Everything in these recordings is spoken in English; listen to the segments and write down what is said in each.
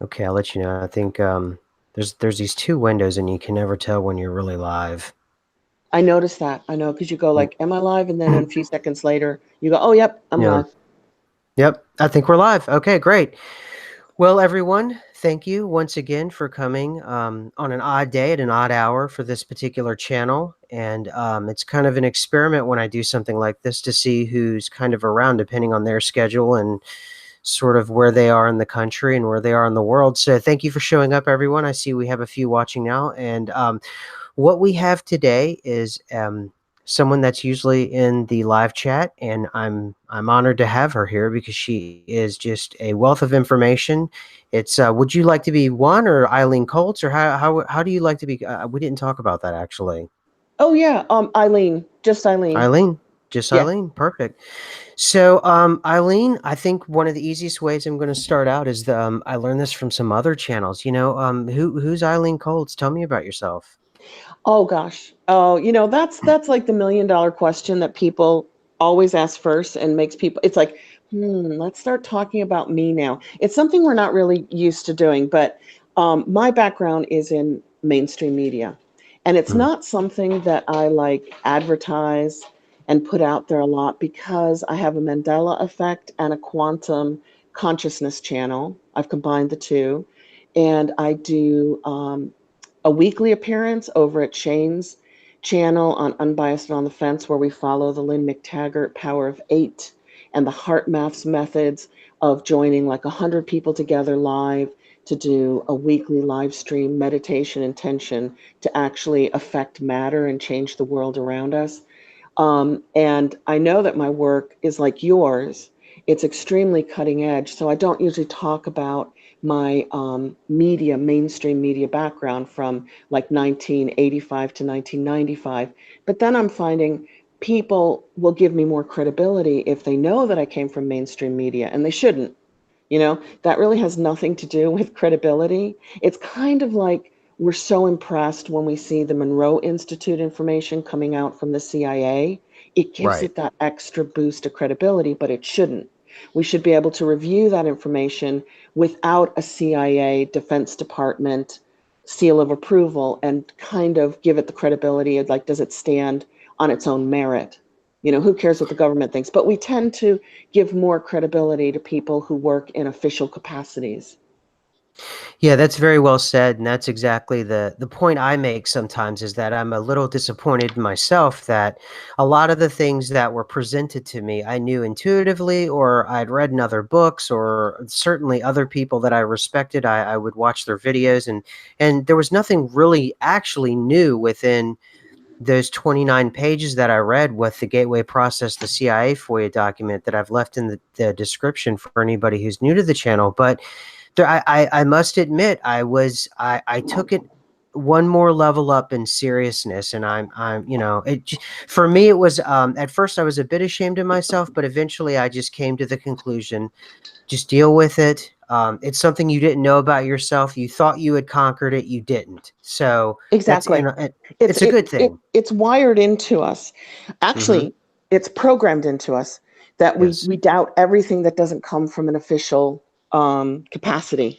Okay, I'll let you know. I think there's these two windows, and you can never tell when you're really live. I noticed that. I know because you go Mm. like, "Am I live?" And then a few seconds later, you go, "Oh, yep, I'm Yeah. live." Yep. I think we're live. Okay, great. Well, everyone, thank you once again for coming on an odd day at an odd hour for this particular channel. And it's kind of an experiment when I do something like this to see who's kind of around depending on their schedule and sort of where they are in the country and where they are in the world. So thank you for showing up, everyone. I see we have a few watching now. And what we have today is someone that's usually in the live chat, and I'm honored to have her here because she is just a wealth of information. It's would you like to be one or Eileen Colts, or how do you like to be? We didn't talk about that actually. Oh yeah, Eileen, just Eileen. Eileen, just Yeah. Eileen, perfect. So, Eileen, I think one of the easiest ways I'm going to start out is I learned this from some other channels. Who's Eileen Colts? Tell me about yourself. Oh gosh. Oh, that's like the $1 million question that people always ask first and makes people. It's like, let's start talking about me now. It's something we're not really used to doing, but my background is in mainstream media, and it's Mm, not something that I like advertise and put out there a lot because I have a Mandela effect and a quantum consciousness channel. I've combined the two, and I do. A weekly appearance over at Shane's channel on Unbiased and on the Fence, where we follow the Lynn McTaggart Power of Eight and the heart maths methods of joining like 100 people together live to do a weekly live stream meditation intention to actually affect matter and change the world around us. And I know that my work is like yours. It's extremely cutting edge. So I don't usually talk about my mainstream media background from like 1985 to 1995. But then I'm finding people will give me more credibility if they know that I came from mainstream media, and they shouldn't. That really has nothing to do with credibility. It's kind of like we're so impressed when we see the Monroe Institute information coming out from the CIA. It gives right. it that extra boost of credibility, but it shouldn't. We should be able to review that information without a CIA, Defense Department seal of approval and kind of give it the credibility of like, does it stand on its own merit? Who cares what the government thinks? But we tend to give more credibility to people who work in official capacities. Yeah, that's very well said, and that's exactly the point I make sometimes is that I'm a little disappointed in myself that a lot of the things that were presented to me I knew intuitively or I'd read in other books or certainly other people that I respected. I would watch their videos and there was nothing really actually new within those 29 pages that I read with the Gateway Process, the CIA FOIA document that I've left in the description for anybody who's new to the channel. But I must admit I took it one more level up in seriousness, and I'm for me it was at first I was a bit ashamed of myself, but eventually I just came to the conclusion, just deal with it. It's something you didn't know about yourself. You thought you had conquered it, you didn't. So that's Exactly. It's it's a good thing. it's wired into us. Hmm. Actually, it's programmed into us that we Yes. we doubt everything that doesn't come from an official capacity.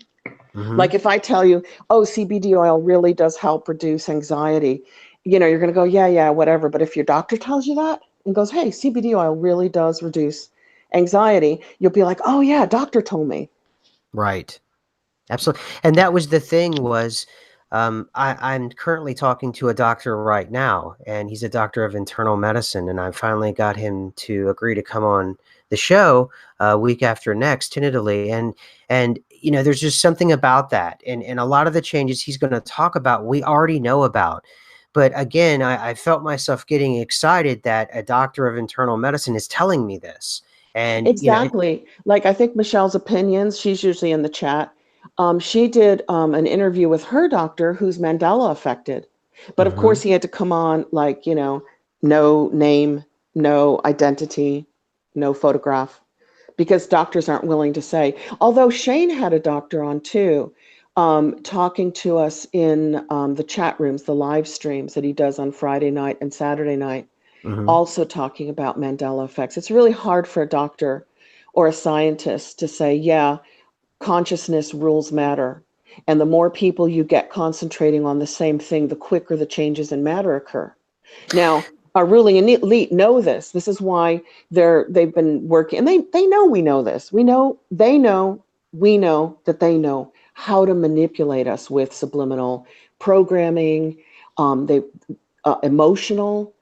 Hmm. Like if I tell you, oh, CBD oil really does help reduce anxiety, you're going to go, yeah, yeah, whatever. But if your doctor tells you that and goes, hey, CBD oil really does reduce anxiety, you'll be like, oh, yeah, doctor told me. Right. Absolutely. And that was the thing was I'm currently talking to a doctor right now, and he's a doctor of internal medicine, and I finally got him to agree to come on the show week after next, tentatively. And there's just something about that. And a lot of the changes he's going to talk about, we already know about. But again, I felt myself getting excited that a doctor of internal medicine is telling me this. And, Exactly. Like I think Michelle's opinions, she's usually in the chat. She did an interview with her doctor who's Mandela affected. But of mhm. course, he had to come on like, no name, no identity, no photograph, because doctors aren't willing to say. Although Shane had a doctor on too, talking to us in the chat rooms, the live streams that he does on Friday night and Saturday night, Mhm. also talking about Mandela effects. It's really hard for a doctor or a scientist to say, yeah, consciousness rules matter. And the more people you get concentrating on the same thing, the quicker the changes in matter occur. Now, our ruling elite know this. This is why they've been working, and they know we know this. We know they know we know that they know how to manipulate us with subliminal programming, they emotional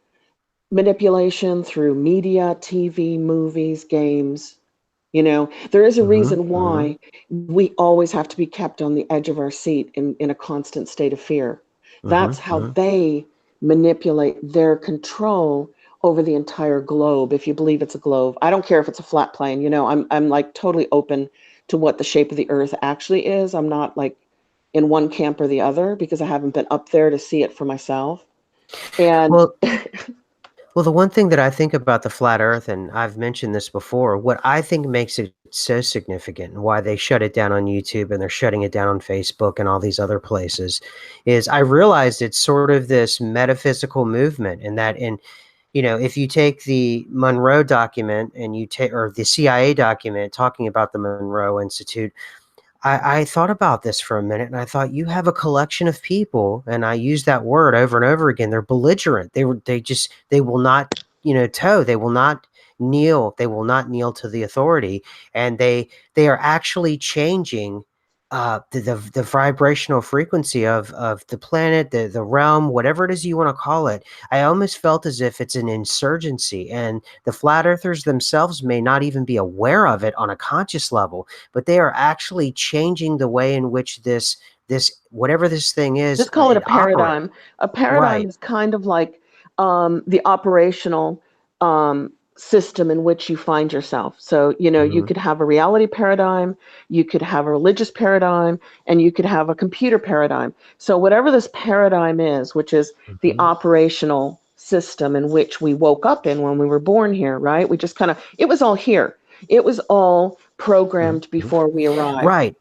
manipulation through media, TV, movies, games. You know, there is a Mm-hmm. reason Mm-hmm. why we always have to be kept on the edge of our seat in a constant state of fear. That's how Mm-hmm. they manipulate their control over the entire globe. If you believe it's a globe, I don't care if it's a flat plane. You know, I'm like totally open to what the shape of the earth actually is. I'm not like in one camp or the other because I haven't been up there to see it for myself. And Well, Well, the one thing that I think about the flat earth, and I've mentioned this before, what I think makes it so significant and why they shut it down on YouTube and they're shutting it down on Facebook and all these other places is I realized it's sort of this metaphysical movement and that if you take the Monroe document and you take or the CIA document talking about the Monroe Institute, I thought about this for a minute and I thought you have a collection of people, and I use that word over and over again. They're belligerent. They will not, toe. They will not kneel. They will not kneel to the authority. And they are actually changing the vibrational frequency of the planet, the realm, whatever it is you want to call it. I almost felt as if it's an insurgency, and the flat earthers themselves may not even be aware of it on a conscious level, but they are actually changing the way in which this whatever this thing is just call it a it operates. paradigm. A paradigm Right. is kind of like the operational system in which you find yourself. So, you know, you Hmm. could have a reality paradigm, you could have a religious paradigm, and you could have a computer paradigm. So, whatever this paradigm is, which is the Hmm. operational system in which we woke up in when we were born here, right? We just kind of, it was all here. It was all programmed Hmm. before we arrived. Right.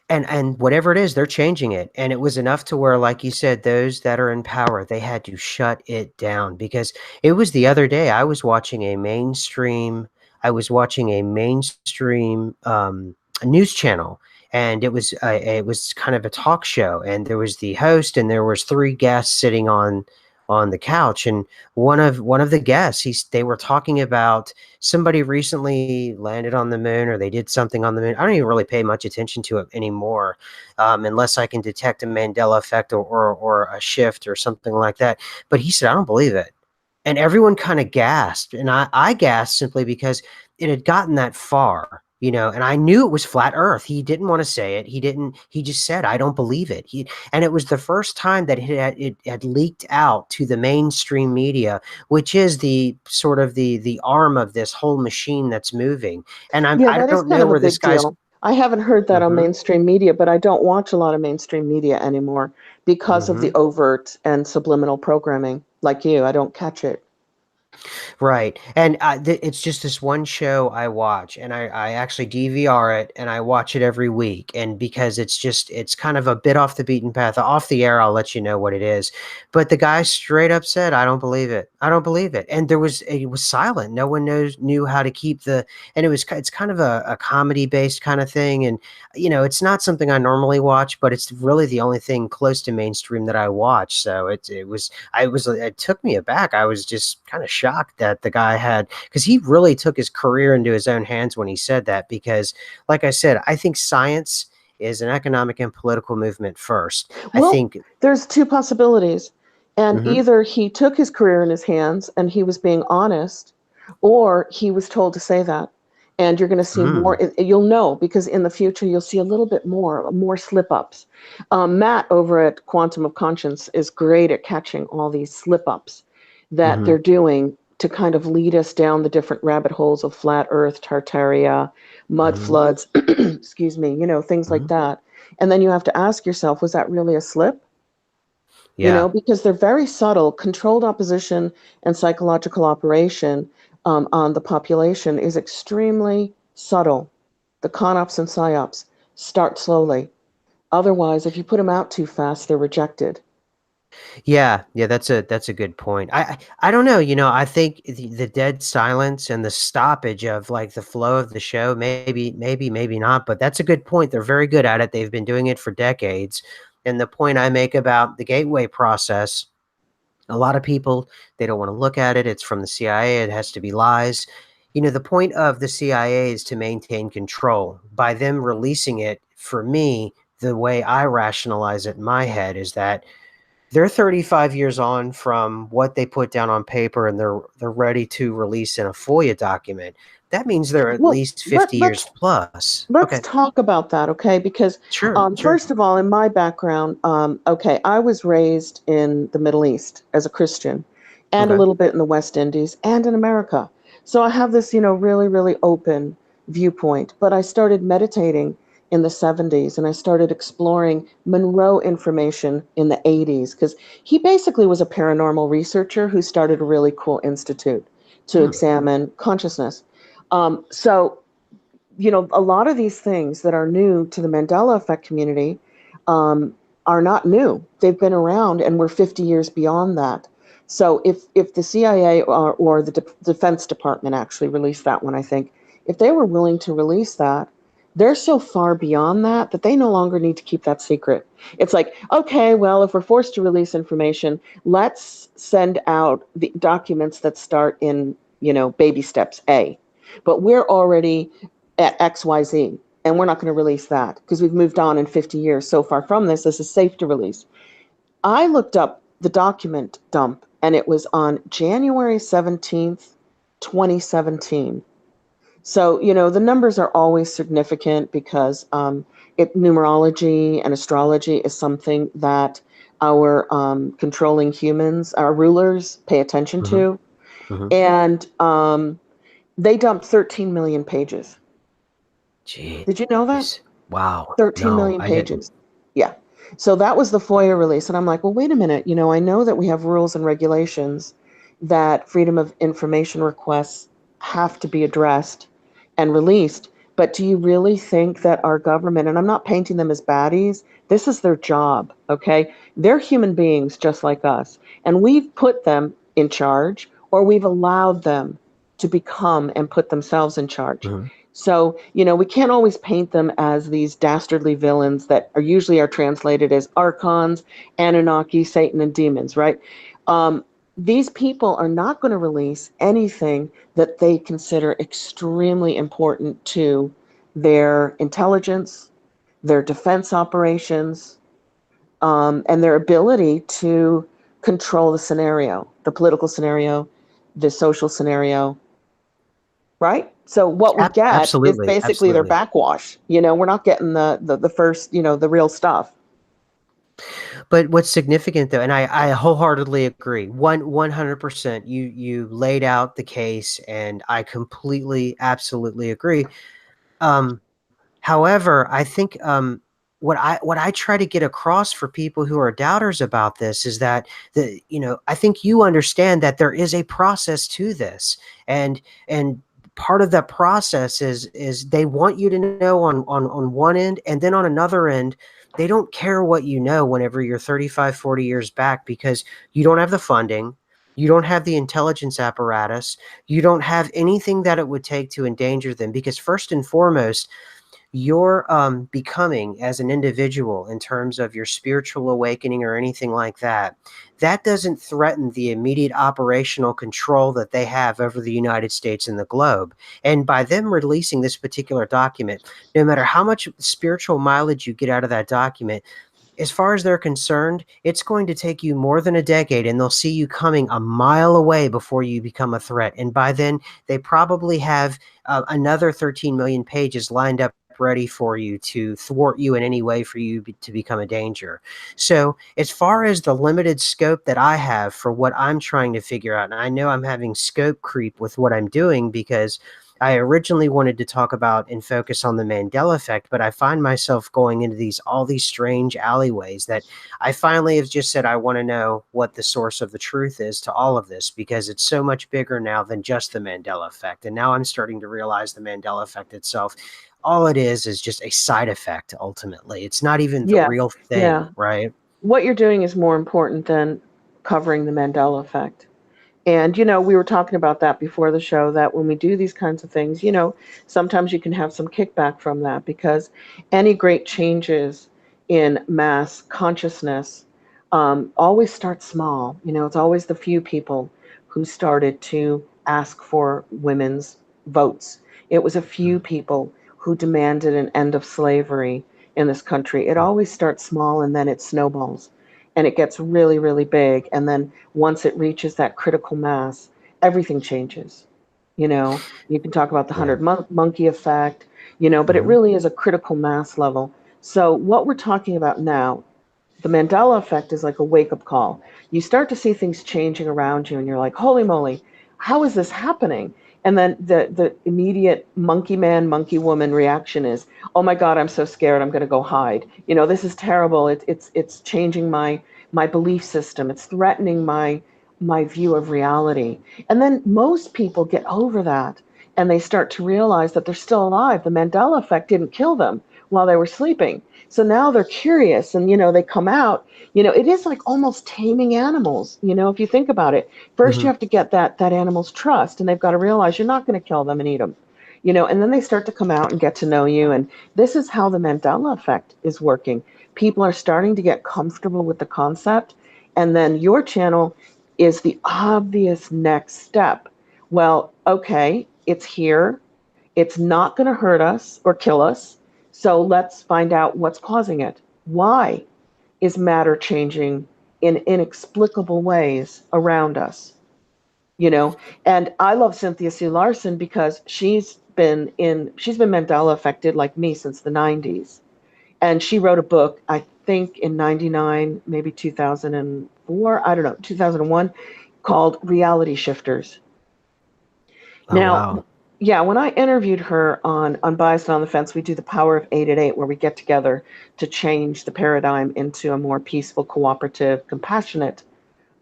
And whatever it is, they're changing it. And it was enough to where, like you said, those that are in power, they had to shut it down because it was the other day I was watching a mainstream news channel, and it was kind of a talk show, and there was the host and there was three guests sitting on the couch, and one of the guests, they were talking about somebody recently landed on the moon or they did something on the moon. I don't even really pay much attention to it anymore, unless I can detect a Mandela effect or a shift or something like that. But he said, I don't believe it. And everyone kind of gasped. And I gasped simply because it had gotten that far, and I knew it was flat earth. He didn't want to say it. He just said, I don't believe it. And it was the first time that it had leaked out to the mainstream media, which is the sort of the arm of this whole machine that's moving. And Yeah, I that is don't kind know of a where this big guy's. deal. I haven't heard that on Mhm. mainstream media, but I don't watch a lot of mainstream media anymore because of the Mhm. overt and subliminal programming. Like you, I don't catch it. Right. And it's just this one show I watch, and I actually DVR it and I watch it every week. And because it's kind of a bit off the beaten path. Off the air, I'll let you know what it is. But the guy straight up said, I don't believe it. I don't believe it. And it was silent. No one knew how to keep and it's kind of a comedy based kind of thing. And, it's not something I normally watch, but it's really the only thing close to mainstream that I watch. So it took me aback. I was just kind of shocked that the guy because he really took his career into his own hands when he said that. Because, like I said, I think science is an economic and political movement first. I Well, think. there's two possibilities. And Hmm. either he took his career in his hands and he was being honest, or he was told to say that. And you're going to see more. Mm, You'll know because in the future you'll see a little bit more slip ups. Matt over at Quantum of Conscience is great at catching all these slip ups that hmm. they're doing to kind of lead us down the different rabbit holes of flat Earth, Tartaria, mud Hmm. floods, excuse me, things like Hmm. that. And then you have to ask yourself, was that really a slip? Yeah. Because they're very subtle. Controlled opposition and psychological operation on the population is extremely subtle. The conops and psyops start slowly. Otherwise, if you put them out too fast, they're rejected. Yeah, yeah, that's a good point. I don't know, I think the dead silence and the stoppage of like the flow of the show, maybe not, but that's a good point. They're very good at it. They've been doing it for decades. And the point I make about the gateway process, a lot of people, they don't want to look at it. It's from the CIA. It has to be lies. The point of the CIA is to maintain control. By them releasing it, for me, the way I rationalize it in my head is that they're 35 years on from what they put down on paper, and they're ready to release in a FOIA document. That means they're at Well, least 50 years plus. let's Okay. talk about that, okay? Because Sure, sure. first of all, in my background, okay, I was raised in the Middle East as a Christian, and a Okay. little bit in the West Indies and in America. So I have this, really, really open viewpoint. But I started meditating in the 70s, and I started exploring Monroe information in the 80s, because he basically was a paranormal researcher who started a really cool institute to Hmm. examine consciousness. So a lot of these things that are new to the Mandela effect community um, are not new. They've been around, and we're 50 years beyond that. So if the CIA or the Defense Department actually released that one, I think, if they were willing to release that, they're so far beyond that they no longer need to keep that secret. It's like, okay, well, if we're forced to release information, let's send out the documents that start in, baby steps A. But we're already at XYZ, and we're not going to release that because we've moved on in 50 years so far from this. This is safe to release. I looked up the document dump, and it was on January 17th, 2017. So, the numbers are always significant because numerology and astrology is something that our controlling humans, our rulers, pay attention Hmm. to. Hmm. And they dumped 13 million pages. Did you know that? Jeez. Wow. 13 No, million I didn't. pages. Yeah. So that was the FOIA release. And I'm like, well, wait a minute. I know that we have rules and regulations that freedom of information requests have to be addressed and released. But do you really think that our government, and I'm not painting them as baddies, this is their job, okay? They're human beings just like us. And we've put them in charge, or we've allowed them to become and put themselves in charge. Hmm. So, we can't always paint them as these dastardly villains that are translated as archons, Anunnaki, Satan, and demons, right? Um, these people are not going to release anything that they consider extremely important to their intelligence, their defense operations, and their ability to control the scenario, the political scenario, the social scenario, right? So what we get is Absolutely. basically their Absolutely. backwash. We're not getting the first, the real stuff. But what's significant though, and I wholeheartedly agree, 100%. You laid out the case, and I completely, absolutely agree. Um, However, I think what I try to get across for people who are doubters about this is that I think you understand that there is a process to this, and part of that process is they want you to know on one end, and then on another end, they don't care what you know whenever you're 35, 40 years back, because you don't have the funding, you don't have the intelligence apparatus, you don't have anything that it would take to endanger them, because first and foremost, your becoming as an individual in terms of your spiritual awakening or anything like that, that doesn't threaten the immediate operational control that they have over the United States and the globe. And by them releasing this particular document, no matter how much spiritual mileage you get out of that document, as far as they're concerned, it's going to take you more than a decade, and they'll see you coming a mile away before you become a threat. And by then, they probably have another 13 million pages lined up ready for you to thwart you in any way for you to become a danger. So, as far as the limited scope that I have for what I'm trying to figure out, and I know I'm having scope creep with what I'm doing, because I originally wanted to talk about and focus on the Mandela effect, but I find myself going into all these strange alleyways that I finally have just said I want to know what the source of the truth is to all of this, because it's so much bigger now than just the Mandela effect. And now I'm starting to realize the Mandela effect itself, all it is just a side effect ultimately. It's not even the Yeah, real thing, yeah. right? what you're doing is more important than covering the Mandela effect. And, you know, we were talking about that before the show, that when we do these kinds of things, you know, sometimes you can have some kickback from that, because any great changes in mass consciousness always start small. You know, it's always the few people who started to ask for women's votes. It was a few people who demanded an end of slavery in this country. It always starts small and then it snowballs and it gets really, really big. And then once it reaches that critical mass, everything changes. You know, you can talk about the Yeah. 100 monkey effect, you know, but it Hmm. really is a critical mass level. So, what we're talking about now, the Mandela effect, is like a wake up call. You start to see things changing around you, and you're like, holy moly, how is this happening? And then the immediate monkey man, monkey woman reaction is, oh my God, I'm so scared. I'm going to go hide. You know, this is terrible. It's changing my belief system. It's threatening my view of reality. And then most people get over that and they start to realize that they're still alive. The Mandela effect didn't kill them while they were sleeping. So now they're curious and, you know, they come out. You know, it is like almost taming animals. You know, if you think about it, first you Hmm. have to get that animal's trust, and they've got to realize you're not going to kill them and eat them. You know, and then they start to come out and get to know you. And this is how the Mandela effect is working. People are starting to get comfortable with the concept. And then your channel is the obvious next step. Well, okay, it's here. It's not going to hurt us or kill us. So let's find out what's causing it. Why is matter changing in inexplicable ways around us? You know, and I love Cynthia C. Larson because she's been Mandela affected like me since the 90s. And she wrote a book, I think in 99, maybe 2004, I don't know, 2001, called Reality Shifters. Oh, Now, wow. yeah, when I interviewed her on Unbiased and on the Fence, we do the Power of 8 at 8, where we get together to change the paradigm into a more peaceful, cooperative, compassionate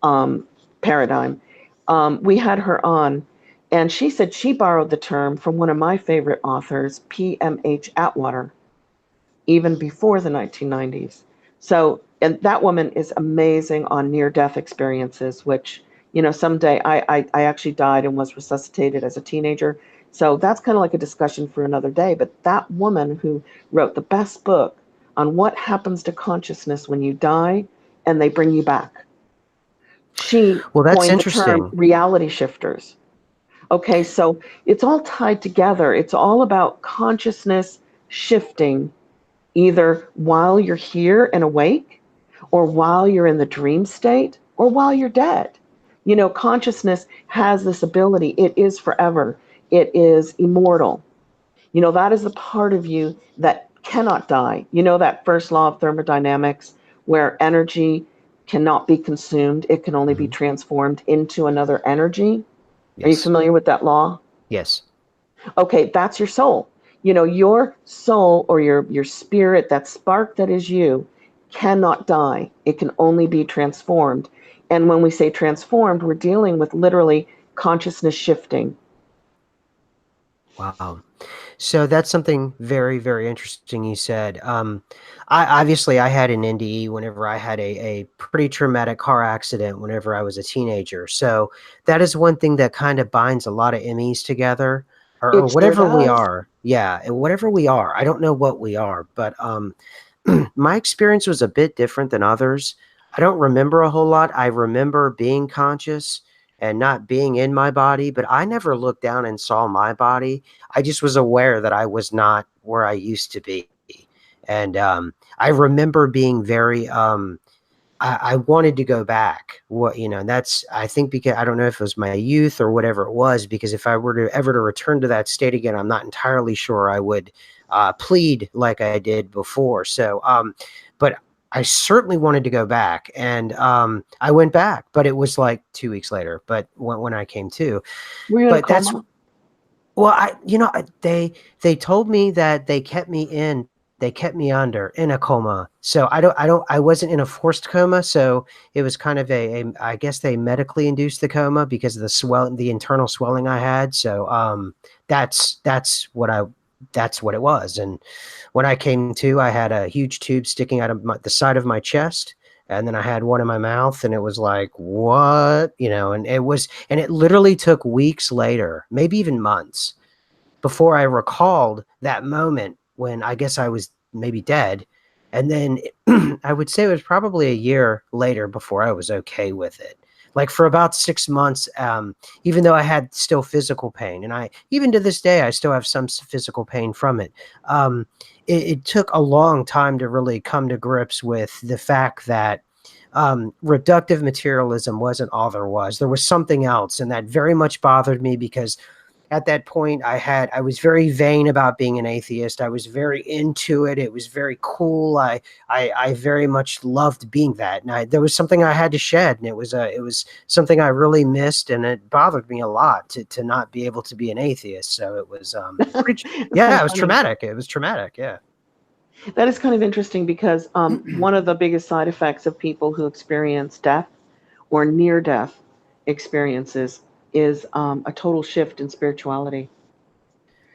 um, paradigm. We had her on, and she said she borrowed the term from one of my favorite authors, P.M.H. Atwater, even before the 1990s. So, and that woman is amazing on near death experiences, which, you know, someday I actually died and was resuscitated as a teenager. So that's kind of like a discussion for another day. But that woman who wrote the best book on what happens to consciousness when you die and they bring you back, she Well, that's coined the term interesting. reality shifters. Okay, so it's all tied together. It's all about consciousness shifting either while you're here and awake, or while you're in the dream state, or while you're dead. You know, consciousness has this ability, it is forever, it is immortal. You know, that is the part of you that cannot die. You know, that first law of thermodynamics where energy cannot be consumed, it can only be Hmm. transformed into another energy. Are you Yes. familiar with that law? Yes. Okay, that's your soul. You know, your soul or your spirit, that spark that is you, cannot die. It can only be transformed. And when we say transformed, we're dealing with literally consciousness shifting. Wow. So that's something very, very interesting you said. I obviously I had an NDE whenever I had a pretty traumatic car accident whenever I was a teenager. So that is one thing that kind of binds a lot of MEs together, or It sure whatever we does. are. Yeah, and whatever we are. I don't know what we are, but my experience was a bit different than others. I don't remember a whole lot. I remember being conscious and not being in my body, but I never looked down and saw my body. I just was aware that I was not where I used to be. And I remember being very I wanted to go back. What, you know, and that's, I think, because I don't know if it was my youth or whatever it was, because if I were to ever to return to that state again, I'm not entirely sure I would plead like I did before. So, but I certainly wanted to go back, and I went back, but it was like 2 weeks later. But when I came to, Were you in a but that's, coma? well, they told me that they kept me under in a coma. So I wasn't in a forced coma. So it was kind of I guess they medically induced the coma because of the internal swelling I had. So that's that's what it was. And when I came to, I had a huge tube sticking out of the side of my chest, And then I had one in my mouth, and it was like, what? And it literally took weeks later, maybe even months, before I recalled that moment when I guess I was maybe dead. And then I would say it was probably a year later before I was okay with it. Like for about 6 months, even though I had still physical pain, and even to this day, I still have some physical pain from it. It took a long time to really come to grips with the fact that reductive materialism wasn't all there was. There was something else, and that very much bothered me because at that point I was very vain about being an atheist. I was very into it. It was very cool. I very much loved being that. And there was something I had to shed, and it was something I really missed, and it bothered me a lot to not be able to be an atheist. So it was It's kind yeah, of it was funny. traumatic. It was traumatic. Yeah. That is kind of interesting because one of the biggest side effects of people who experience death or near death experiences is a total shift in spirituality.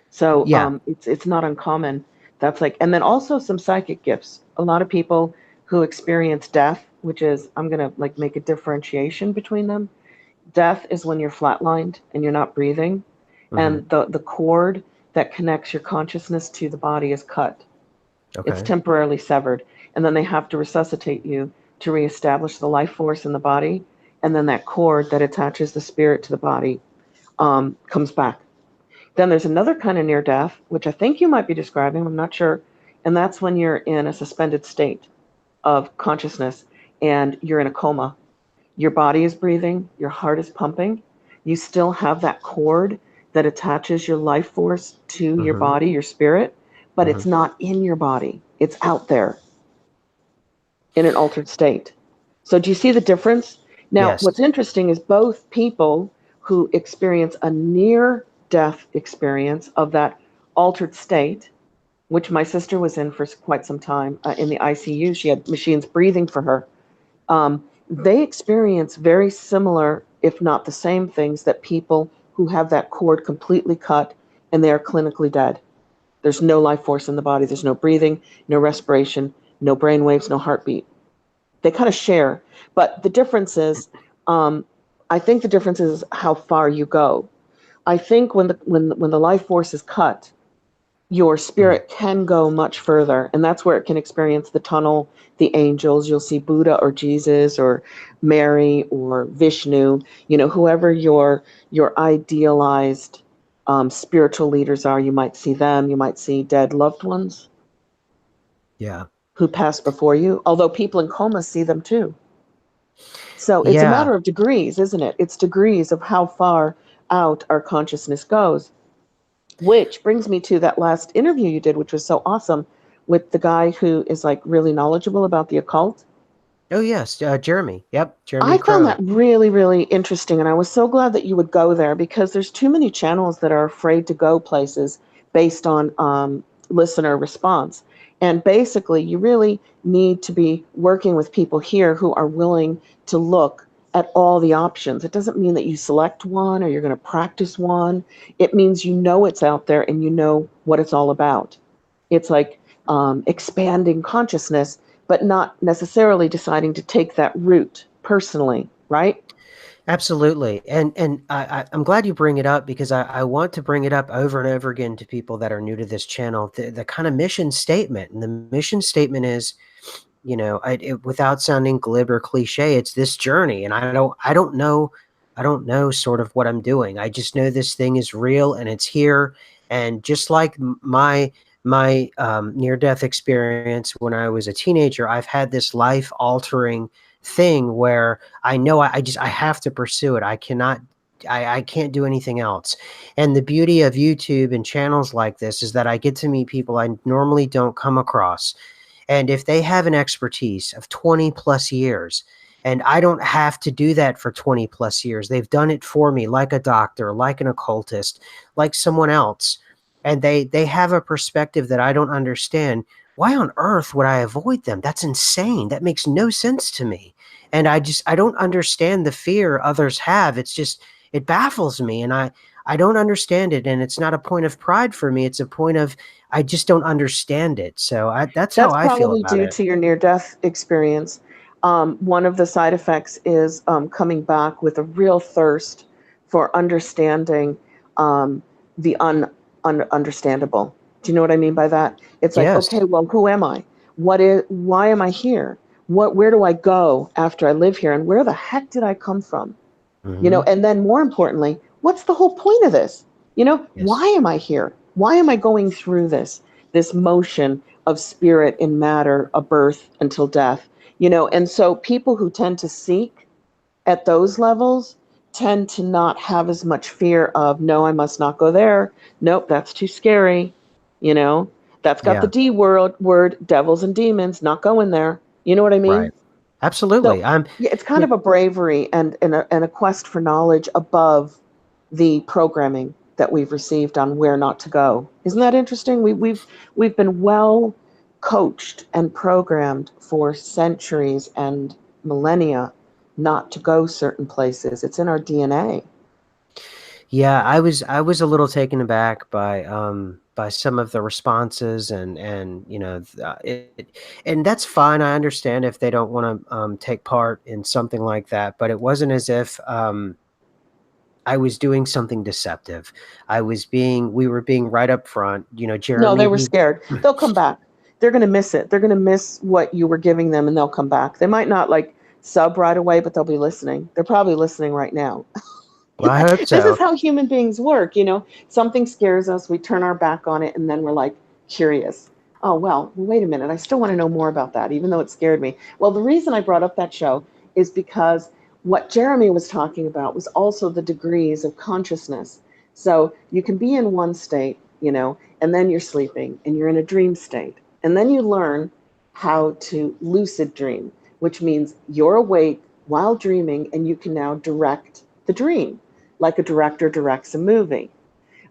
So Yeah. it's not uncommon. That's like, and then also some psychic gifts. A lot of people who experience death, which is, I'm gonna like make a differentiation between them. Death is when you're flatlined and you're not breathing, Hmm. and the cord that connects your consciousness to the body is cut. It's Okay. temporarily severed, and then they have to resuscitate you to reestablish the life force in the body, and then that cord that attaches the spirit to the body comes back. Then there's another kind of near death, which I think you might be describing, I'm not sure, and that's when you're in a suspended state of consciousness and you're in a coma. Your body is breathing, your heart is pumping, you still have that cord that attaches your life force to your Hmm. body, your spirit, but Hmm. it's not in your body. It's out there in an altered state. So, do you see the difference? Now, Yes. what's interesting is both people who experience a near death experience of that altered state, which my sister was in for quite some time in the ICU, she had machines breathing for her. They experience very similar, if not the same things, that people who have that cord completely cut and they are clinically dead. There's no life force in the body, there's no breathing, no respiration, no brain waves, no heartbeat. They kind of share, but the difference is, um, I think the difference is how far you go. I think when the life force is cut, your Mhm. spirit can go much further, and that's where it can experience the tunnel, the angels. You'll see Buddha or Jesus or Mary or Vishnu, whoever your idealized spiritual leaders are. You might see them. You might see dead loved ones Yeah. who passed before you, although people in coma see them too. So it's a Yeah. matter of degrees, isn't it? It's degrees of how far out our consciousness goes. Which brings me to that last interview you did, which was so awesome, with the guy who is like really knowledgeable about the occult. Oh yes. Jeremy. Yep. Jeremy I found that Crow. really, really interesting. And I was so glad that you would go there because there's too many channels that are afraid to go places based on listener response. And basically, you really need to be working with people here who are willing to look at all the options. It doesn't mean that you select one or you're going to practice one. It means you know it's out there and you know what it's all about. It's like expanding consciousness, but not necessarily deciding to take that route personally, right? Absolutely. And I'm glad you bring it up because I want to bring it up over and over again to people that are new to this channel. The kind of mission statement. And the mission statement is, without sounding glib or cliche, it's this journey. And I don't know sort of what I'm doing. I just know this thing is real and it's here. And just like my near death experience when I was a teenager, I've had this life altering thing where I know I have to pursue it. I can't do anything else. And the beauty of YouTube and channels like this is that I get to meet people I normally don't come across. And if they have an expertise of 20 plus years, and I don't have to do that for 20 plus years, they've done it for me, like a doctor, like an occultist, like someone else. And they have a perspective that I don't understand. Why on earth would I avoid them? That's insane. That makes no sense to me. And I don't understand the fear others have. It baffles me. And I don't understand it. And it's not a point of pride for me. It's a point of, I just don't understand it. So that's how That's I feel probably about due it. to your near death experience. One of the side effects is coming back with a real thirst for understanding the understandable. Do you know what I mean by that? It's like, Yes. okay, well, who am I? Why am I here? Where do I go after I live here? And where the heck did I come from? Hmm. And then more importantly, what's the whole point of this? Why Yes. am I here? Why am I going through this motion of spirit and matter, a birth until death? And so people who tend to seek at those levels tend to not have as much fear of, no, I must not go there. Nope, that's too scary. You know, that's got the Yeah. D word, devils and demons, not going there. You know what I Right. mean? So Absolutely. yeah, it's kind Yeah. of a bravery and a quest for knowledge above the programming that we've received on where not to go. Isn't that interesting? We've been well coached and programmed for centuries and millennia not to go certain places. It's in our DNA. Yeah, I was a little taken aback by some of the responses and and that's fine. I understand if they don't want to take part in something like that, but it wasn't as if I was doing something deceptive. We were being right up front. No, they Jeremy, were he scared. They'll come back. They're going to miss it. They're going to miss what you were giving them and they'll come back. They might not like sub right away, but they'll be listening. They're probably listening right now. well, I hope This is so. how human beings work. Something scares us, we turn our back on it, and then we're like curious. Oh, well, wait a minute. I still want to know more about that, even though it scared me. Well, the reason I brought up that show is because what Jeremy was talking about was also the degrees of consciousness. So you can be in one state, and then you're sleeping and you're in a dream state. And then you learn how to lucid dream, which means you're awake while dreaming and you can now direct the dream like a director directs a movie.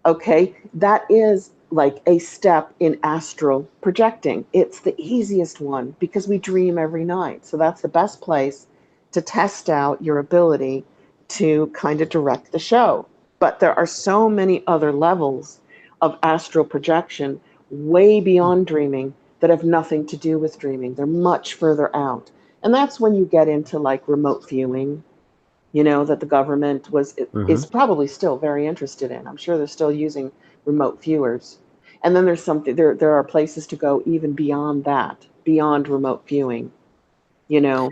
Okay, that is like a step in astral projecting. It's the easiest one because we dream every night. So that's the best place to test out your ability to kind of direct the show. But there are so many other levels of astral projection way beyond dreaming that have nothing to do with dreaming. They're much further out. And that's when you get into like remote viewing, that the government is Hmm. probably still very interested in. I'm sure they're still using remote viewers. And then there's something there are places to go even beyond that, beyond remote viewing. You know,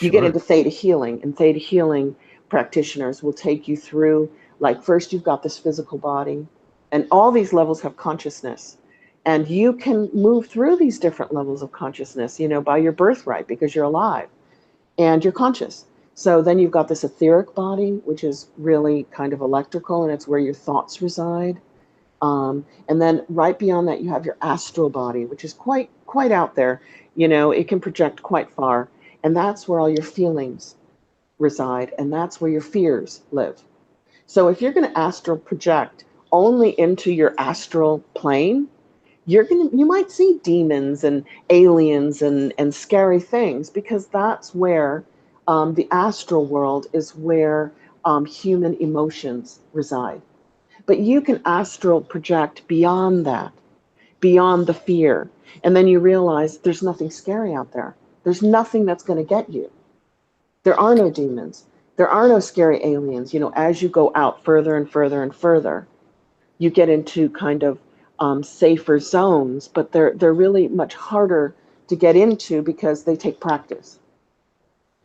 you get Sure. into theta healing, and theta healing practitioners will take you through like first you've got this physical body, and all these levels have consciousness. And you can move through these different levels of consciousness, by your birthright because you're alive and you're conscious. So then you've got this etheric body, which is really kind of electrical, and it's where your thoughts reside. And then right beyond that, you have your astral body, which is quite out there. It can project quite far, and that's where all your feelings reside, and that's where your fears live. So if you're going to astral project only into your astral plane, you might see demons and aliens and scary things because that's where the astral world is where human emotions reside. But you can astral project beyond that, beyond the fear, and then you realize there's nothing scary out there. There's nothing that's going to get you. There are no demons. There are no scary aliens. As you go out further and further and further, you get into kind of safer zones, but they're really much harder to get into because they take practice.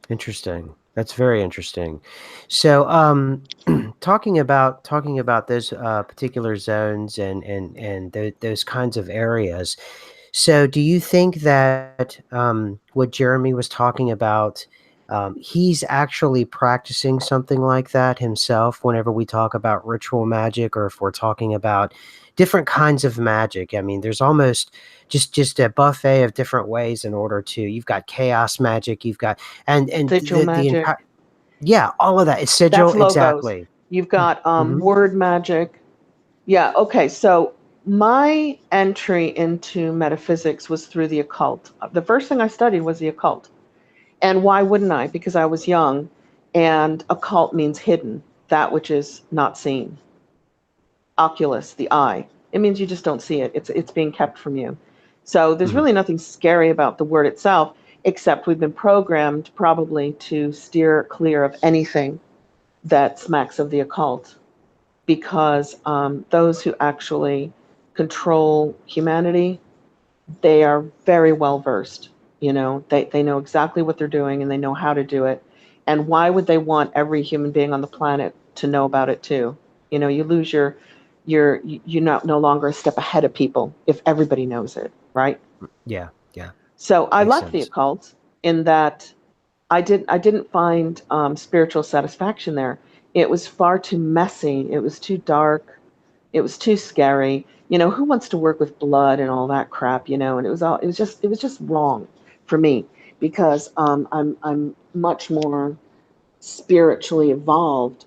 Interesting. That's very interesting. So, talking about those particular zones and those kinds of areas. So, do you think that what Jeremy was talking about, he's actually practicing something like that himself? Whenever we talk about ritual magic, or if we're talking about different kinds of magic, I mean, there's almost just a buffet of different ways in order to. You've got chaos magic, you've got and Sigil the magic, entire yeah, all of that. It's sigil, that's logos. exactly. You've got Hmm. word magic. Yeah, okay. So my entry into metaphysics was through the occult. The first thing I studied was the occult. And why wouldn't I? Because I was young, and occult means hidden, that which is not seen. Oculus, the eye. It means you just don't see it. It's being kept from you. So there's Hmm. really nothing scary about the word itself. except we've been programmed probably to steer clear of anything that smacks of the occult, because those who actually control humanity, they are very well versed. They know exactly what they're doing and they know how to do it. And why would they want every human being on the planet to know about it too? You lose you're not no longer a step ahead of people if everybody knows it, right? Yeah. Yeah. So I Makes left the sense. occult in that I didn't find spiritual satisfaction there. It was far too messy. It was too dark. It was too scary. Who wants to work with blood and all that crap? And it was just wrong for me, because I'm much more spiritually evolved,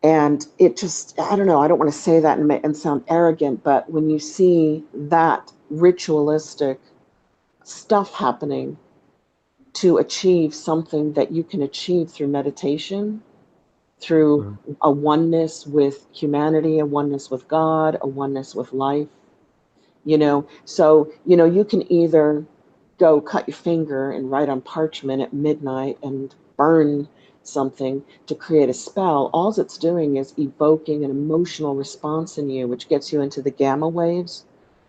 and it just, I don't know. I don't want to say that and sound arrogant, but when you see that ritualistic stuff happening to achieve something that you can achieve through meditation, through Mhm. a oneness with humanity, a oneness with God, a oneness with life. So you can either go cut your finger and write on parchment at midnight and burn something to create a spell. All it's doing is evoking an emotional response in you, which gets you into the gamma waves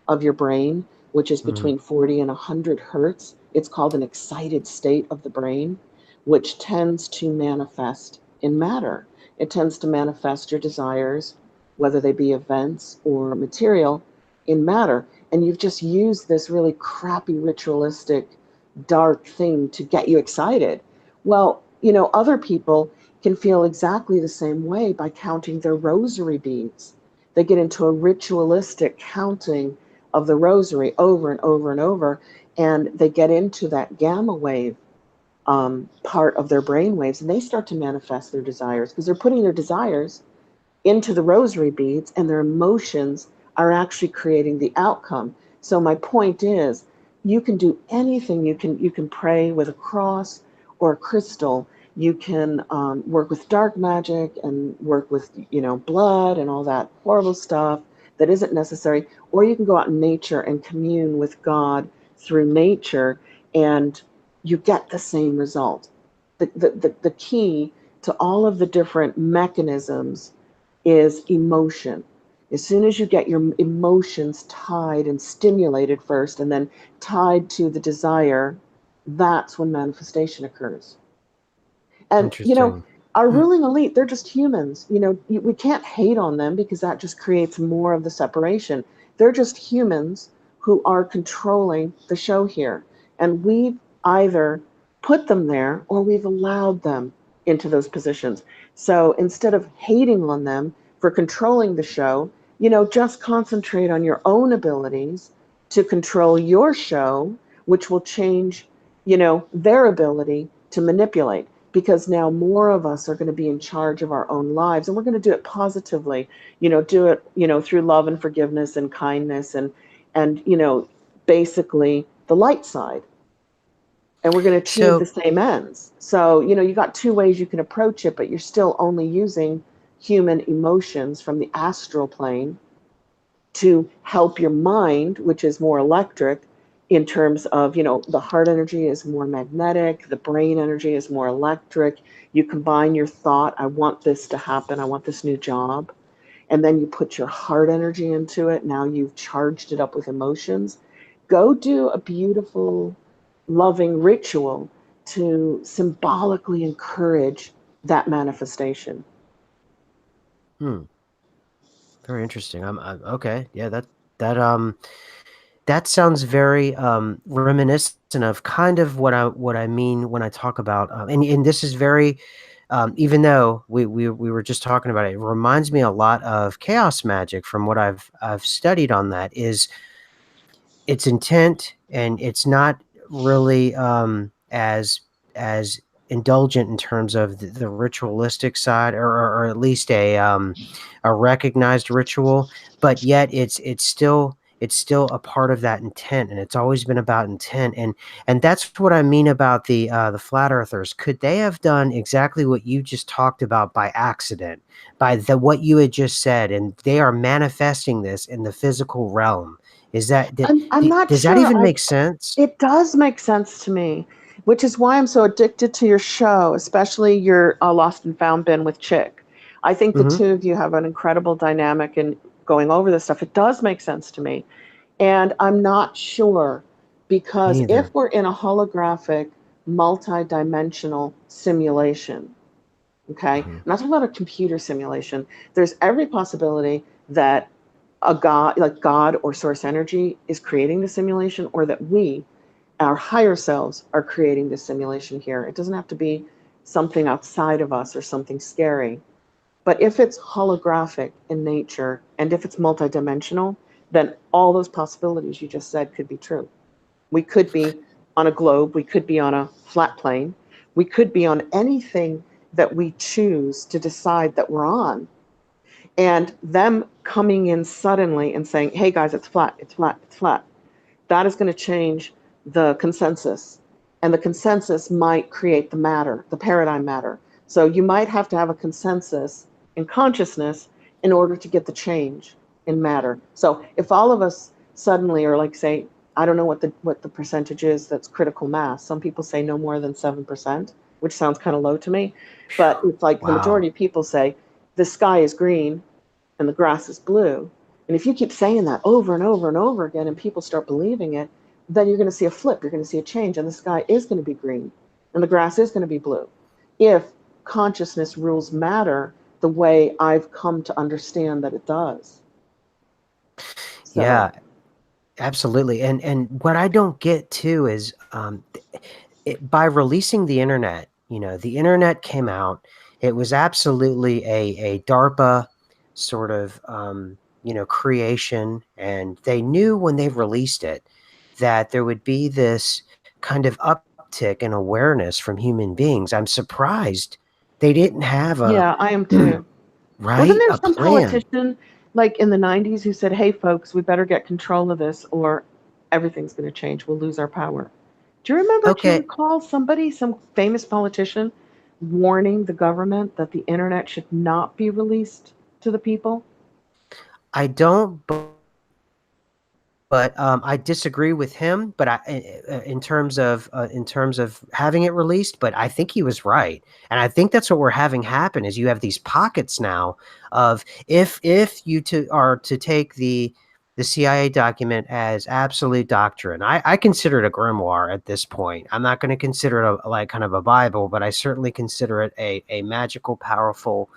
of your brain, which is Mhm. between 40 and 100 hertz. It's called an excited state of the brain, which tends to manifest in matter. It tends to manifest your desires, whether they be events or material, in matter. And you've just used this really crappy, ritualistic, dark thing to get you excited. Well, other people can feel exactly the same way by counting their rosary beads. They get into a ritualistic counting of the rosary over and over and over, and they get into that gamma wave part of their brain waves, and they start to manifest their desires because they're putting their desires into the rosary beads, and their emotions are actually creating the outcome. So my point is, you can do anything. You can pray with a cross or a crystal. You can work with dark magic and work with blood and all that horrible stuff that isn't necessary. Or you can go out in nature and commune with God through nature, and you get the same result. The key to all of the different mechanisms is emotion. As soon as you get your emotions tied and stimulated first, and then tied to the desire, that's when manifestation occurs. And, Interesting. our ruling elite, they're just humans. We can't hate on them because that just creates more of the separation. They're just humans who are controlling the show here. And we've either put them there or we've allowed them into those positions. So instead of hating on them for controlling the show, just concentrate on your own abilities to control your show, which will change, their ability to manipulate, because now more of us are going to be in charge of our own lives, and we're going to do it positively. Do it through love and forgiveness and kindness, and basically the light side, and we're going to achieve the So, same ends. So you got two ways you can approach it, but you're still only using human emotions from the astral plane to help your mind, which is more electric, in terms of, the heart energy is more magnetic, the brain energy is more electric. You combine your thought, I want this to happen, I want this new job, and then you put your heart energy into it. Now you've charged it up with emotions. Go do a beautiful, loving ritual to symbolically encourage that manifestation. hmm, very interesting. Okay. Yeah, that that sounds very reminiscent of kind of what I mean when I talk about and this is very even though we were just talking about it, it reminds me a lot of chaos magic from what I've studied on that is its intent, and it's not really as indulgent in terms of the ritualistic side, or at least a recognized ritual, but yet it's still a part of that intent, and it's always been about intent, and that's what I mean about the flat earthers. Could they have done exactly what you just talked about by accident, by the what you had just said, and they are manifesting this in the physical realm, Is that I'm not does that sure. even make sense? It does make sense to me, which is why I'm so addicted to your show, especially your Lost and Found bin with Chick. I think the Hmm. two of you have an incredible dynamic in going over this stuff. It does make sense to me. And I'm not sure Me because either. if we're in a holographic, multi-dimensional simulation, okay, I'm Hmm. not talking about a computer simulation, there's every possibility that a God, like God or source energy, is creating the simulation, or that we, our higher selves, are creating this simulation here. It doesn't have to be something outside of us or something scary. But if it's holographic in nature and if it's multidimensional, then all those possibilities you just said could be true. We could be on a globe, we could be on a flat plane, we could be on anything that we choose to decide that we're on. And them coming in suddenly and saying, hey guys, it's flat, it's flat, it's flat, that is going to change the consensus. And the consensus might create the matter, the paradigm matter. So you might have to have a consensus in consciousness in order to get the change in matter. So if all of us suddenly are like, say, I don't know what the percentage is that's critical mass. Some people say no more than 7%, which sounds kind of low to me. But it's like the Wow. majority of people say the sky is green and the grass is blue. And if you keep saying that over and over and over again and people start believing it, then you're going to see a flip, you're going to see a change, and the sky is going to be green and the grass is going to be blue. If consciousness rules matter the way I've come to understand that it does. So, Yeah, absolutely. And what I don't get too is by releasing the internet, the internet came out. It was absolutely a DARPA sort of creation, and they knew when they released it that there would be this kind of uptick in awareness from human beings. I'm surprised they didn't have a yeah, I am too. Wasn't right, there a some plan. politician like in the 90s who said, hey, folks, we better get control of this or everything's going to change. We'll lose our power? Do you Okay, recall somebody, some famous politician, warning the government that the internet should not be released to the people? I don't. But I disagree with him. But in terms of having it released, but I think he was right, and I think that's what we're having happen. Is you have these pockets now of if you are to take the CIA document as absolute doctrine. I consider it a grimoire at this point. I'm not going to consider it like kind of a Bible, but I certainly consider it a magical, powerful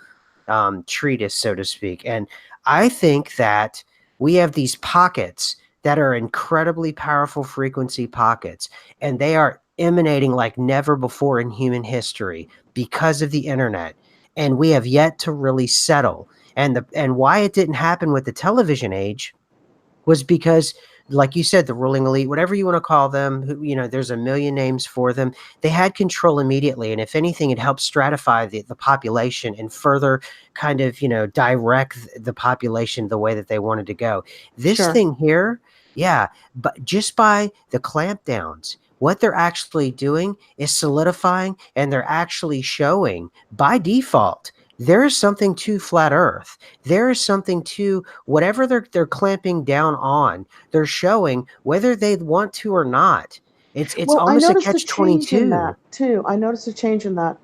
treatise, so to speak. And I think that we have these pockets that are incredibly powerful frequency pockets, and they are emanating like never before in human history because of the internet. And we have yet to really settle. And why it didn't happen with the television age was because, like you said, the ruling elite, whatever you want to call them, there's a million names for them. They had control immediately, and if anything, it helped stratify the population and further kind of direct the population the way that they wanted to go. This Sure. thing here, yeah, but just by the clampdowns. What they're actually doing is solidifying, and they're actually showing by default there is something to flat Earth. There is something to whatever they're clamping down on. They're showing whether they want to or not. It's Well, I almost a noticed a catch change in that 22. too. I noticed a change in that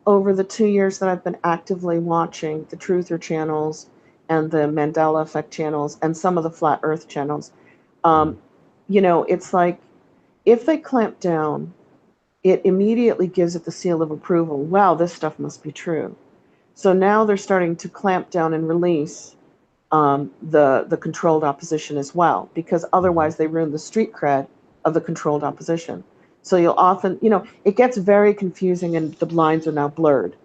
over the 2 years that I've been actively watching the Truther channels and the Mandela Effect channels and some of the Flat Earth channels. Mhm. Um, it's like if they clamp down, it immediately gives it the seal of approval. Wow, this stuff must be true. So now they're starting to clamp down and release the controlled opposition as well, because Mhm. otherwise they ruin the street cred of the controlled opposition. So you'll often, it gets very confusing, and the lines are now blurred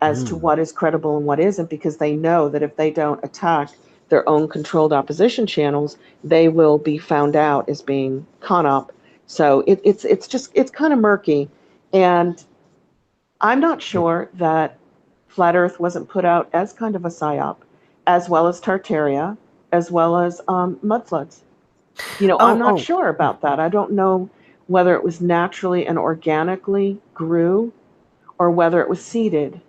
as to Mm. what is credible and what isn't, because they know that if they don't attack their own controlled opposition channels, they will be found out as being con op. So it's kind of murky, and I'm not It- sure that Flat Earth wasn't put out as kind of a psyop, as well as Tartaria, as well as mud floods. I'm Oh, not oh, sure about that. I don't know whether it was naturally and organically grew or whether it was seeded.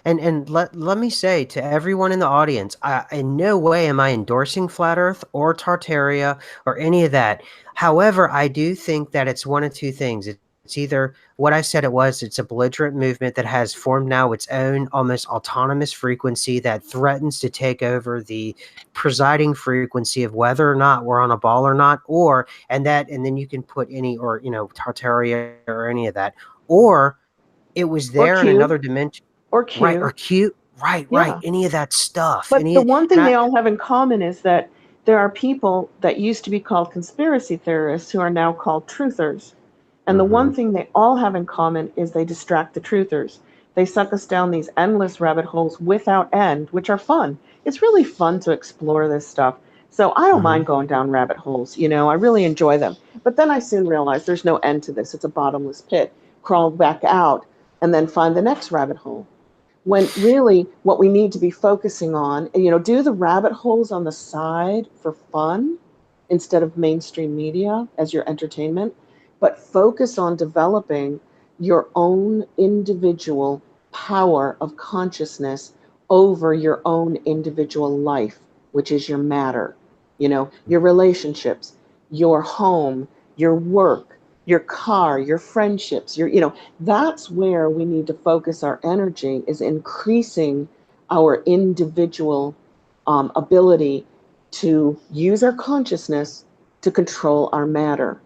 And let me say to everyone in the audience, in no way am I endorsing flat Earth or Tartaria or any of that. However, I do think that it's one of two things. It's either what I said it was, it's a belligerent movement that has formed now its own almost autonomous frequency that threatens to take over the presiding frequency of whether or not we're on a ball or not, or and then you can put any or Tartaria or any of that, or it was Or there in Q, another dimension. or Right, or Q. cute. Right, Yeah. any of that stuff, But the any one and thing they all have in common is that there are people that used to be called conspiracy theorists who are now called truthers. And the one Mhm, thing they all have in common is they distract the truthers. They suck us down these endless rabbit holes without end, which are fun. It's really fun to explore this stuff. So I don't mind mhm. going down rabbit holes, I really enjoy them. But then I soon realized there's no end to this. It's a bottomless pit. Crawl back out and then find the next rabbit hole, when really what we need to be focusing on, do the rabbit holes on the side for fun instead of mainstream media as your entertainment, but focus on developing your own individual power of consciousness over your own individual life, which is your matter, your relationships, your home, your work, your car, your friendships, that's where we need to focus our energy, is increasing our individual ability to use our consciousness to control our matter.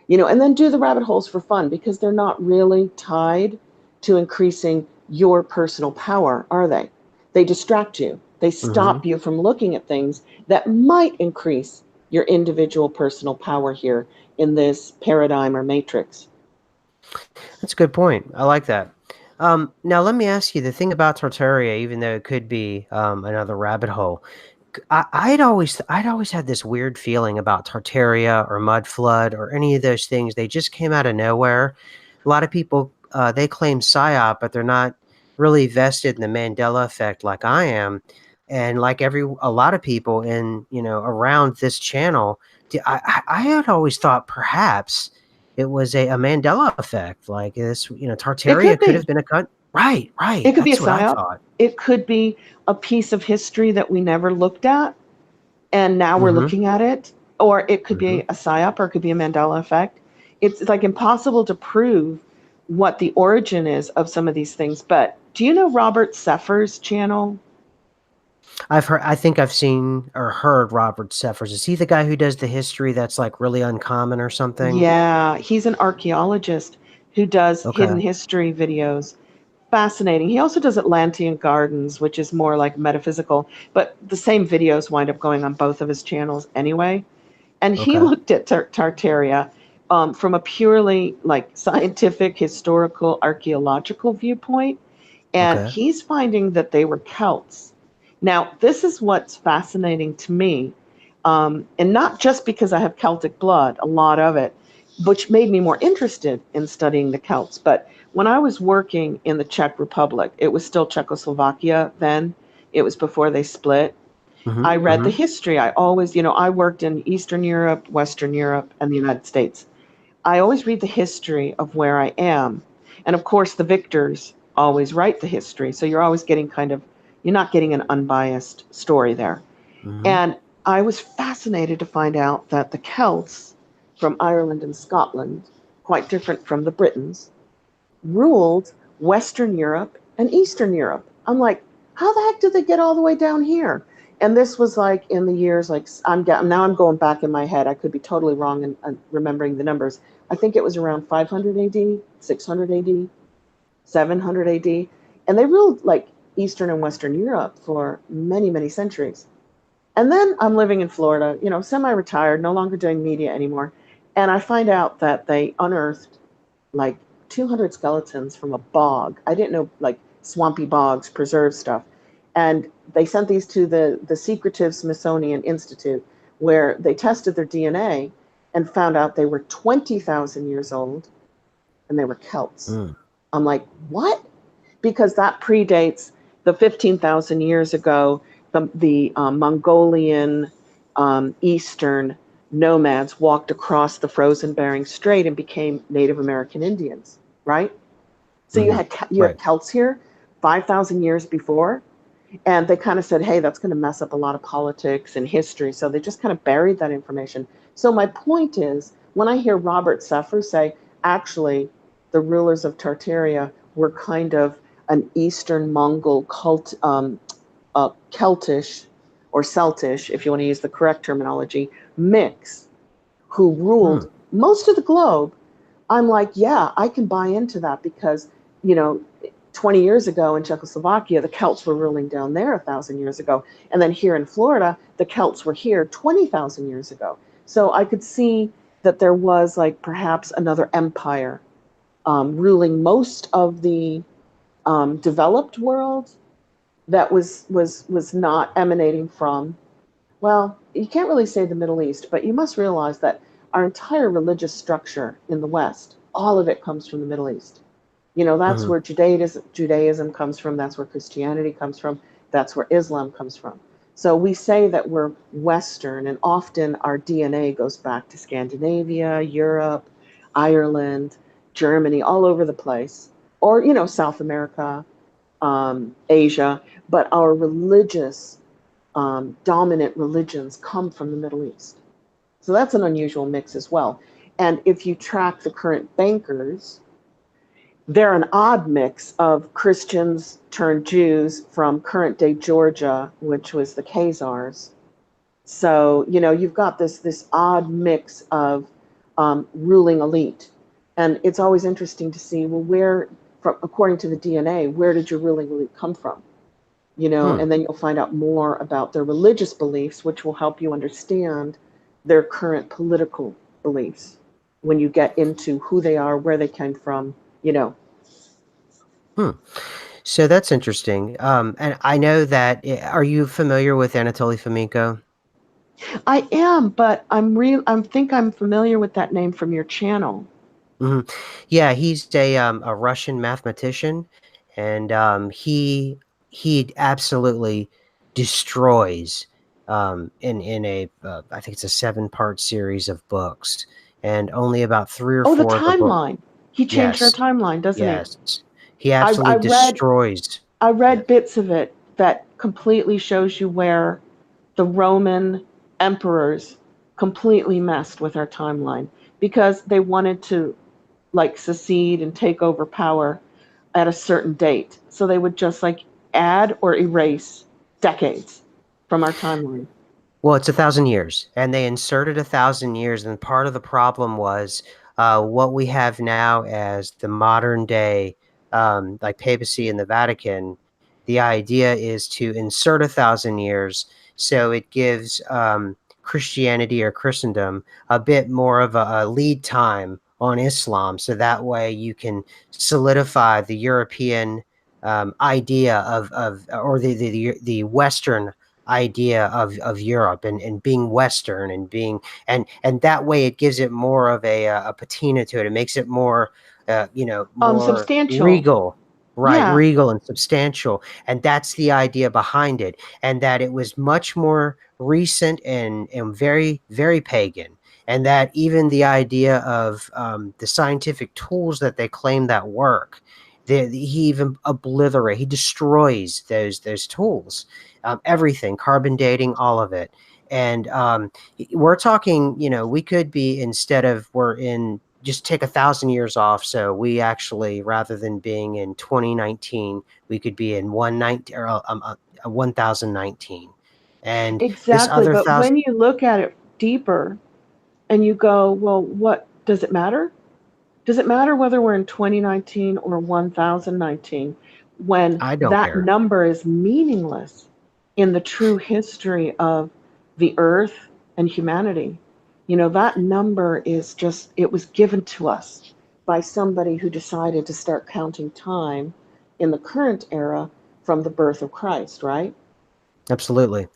And then do the rabbit holes for fun, because they're not really tied to increasing your personal power, are they? They distract you. They Mhm. stop you from looking at things that might increase your individual personal power here in this paradigm or matrix. That's a good point. I like that. Now let me ask you the thing about Tartaria, even though it could be another rabbit hole. I'd always had this weird feeling about Tartaria or Mud Flood or any of those things. They just came out of nowhere. A lot of people they claim psyop, but they're not really vested in the Mandela effect like I am, and like a lot of people in around this channel. I had always thought perhaps it was a Mandela effect, like this. It Tartaria could could have be. been a cut. Right, right. It could be a That's what I psyop. thought. It could be a piece of history that we never looked at, and now we're Mm-hmm. looking at it. Or it could Mm-hmm. be a psyop, or it could be a Mandela effect. It's like impossible to prove what the origin is of some of these things. But do you know Robert Seffer's channel? I think I've seen or heard Robert Seffers. Is he the guy who does the history that's like really uncommon or something? Yeah, he's an archaeologist who does hidden Okay. history videos. Fascinating. He also does Atlantean Gardens, which is more like metaphysical, but the same videos wind up going on both of his channels anyway. And he Okay. looked at Tartaria from a purely like scientific, historical, archaeological viewpoint, and Okay. he's finding that they were Celts. Now, this is what's fascinating to me, and not just because I have Celtic blood, a lot of it, which made me more interested in studying the Celts. But when I was working in the Czech Republic, it was still Czechoslovakia then, it was before they split. Mm-hmm. I read the Mm-hmm. history. I always, I worked in Eastern Europe, Western Europe, and the United States. I always read the history of where I am. And of course, the victors always write the history. So you're always getting you're not getting an unbiased story there. Mm-hmm. And I was fascinated to find out that the Celts from Ireland and Scotland, quite different from the Britons, ruled Western Europe and Eastern Europe. I'm like, how the heck did they get all the way down here? And this was like in the years, like I'm going back in my head. I could be totally wrong in remembering the numbers. I think it was around 500 AD, 600 AD, 700 AD, and they ruled like Eastern and Western Europe for many, many centuries. And then I'm living in Florida, semi-retired, no longer doing media anymore, and I find out that they unearthed like 200 skeletons from a bog. I didn't know like swampy bogs preserve stuff. And they sent these to the secretive Smithsonian Institute, where they tested their DNA and found out they were 20,000 years old and they were Celts. Mm. I'm like, what? Because that predates the 15,000 years ago, the Mongolian Eastern nomads walked across the frozen Bering Strait and became Native American Indians, right? So Mm-hmm. you have Right. Celts here. 5,000 years before. And they kind of said, hey, that's going to mess up a lot of politics and history. So they just kind of buried that information. So my point is, when I hear Robert Seffer say, actually, the rulers of Tartaria were kind of an Eastern Mongol Celtish or Celtish, if you want to use the correct terminology, mix who Hmm. ruled most of the globe, I'm like, yeah, I can buy into that because, you know, 20 years ago in Czechoslovakia, the Celts were ruling down there 1,000 years ago. And then here in Florida, the Celts were here 20,000 years ago. So I could see that there was like perhaps another empire ruling most of the developed world that was not emanating from, well, you can't really say the Middle East, but you must realize that our entire religious structure in the West, all of it comes from the Middle East. You know, that's Hmm. where Judaism comes from, that's where Christianity comes from, that's where Islam comes from. So we say that we're Western, and often our DNA goes back to Scandinavia, Europe, Ireland, Germany, all over the place, or, you know, South America, Asia, but our religious, dominant religions come from the Middle East. So that's an unusual mix as well. And if you track the current bankers, they're an odd mix of Christians turned Jews from current day Georgia, which was the Khazars. So, you know, you've got this odd mix of ruling elite. And it's always interesting to see, well, where, from, according to the DNA, where did your ruling elite come from? You know, Hmm. and then you'll find out more about their religious beliefs, which will help you understand their current political beliefs when you get into who they are, where they came from, you know. Hmm. So that's interesting. And I know that. Are you familiar with Anatoly Fomenko? I am, but I think I'm familiar with that name from your channel. Mhm. Yeah, he's a Russian mathematician, and he absolutely destroys in a I think it's a 7-part series of books, and only about 3 or 4 Oh, the of the book. timeline. He changed our Yes, timeline, doesn't he? yes, he I, absolutely I read destroys. I Yeah. read bits of it that completely shows you where the Roman emperors completely messed with our timeline because they wanted to like secede and take over power at a certain date. So they would just like add or erase decades from our timeline. Well, it's 1,000 years, and they inserted 1,000 years, and part of the problem was what we have now as the modern day, like papacy in the Vatican. The idea is to insert 1,000 years, so it gives Christianity or Christendom a bit more of a lead time on Islam, so that way you can solidify the European idea of or the Western idea of Europe and being Western and being and that way it gives it more of a patina to it. It makes it more more Substantial. regal, right? Yeah. Regal and substantial. And that's the idea behind it. And that it was much more recent and very, very pagan. And that even the idea of the scientific tools that they claim that work, he even he destroys those tools, everything, carbon dating, all of it. And we're talking, we could be, instead of we're in, just take 1,000 years off. So we actually, rather than being in 2019, we could be in 119 or 1019. And this Exactly. other But thousand, when you look at it deeper and you go, well, what does it matter? Does it matter whether we're in 2019 or 1019 when I don't that care. number is meaningless in the true history of the earth and humanity? You know, that number is just, it was given to us by somebody who decided to start counting time in the current era from the birth of Christ, right? Absolutely.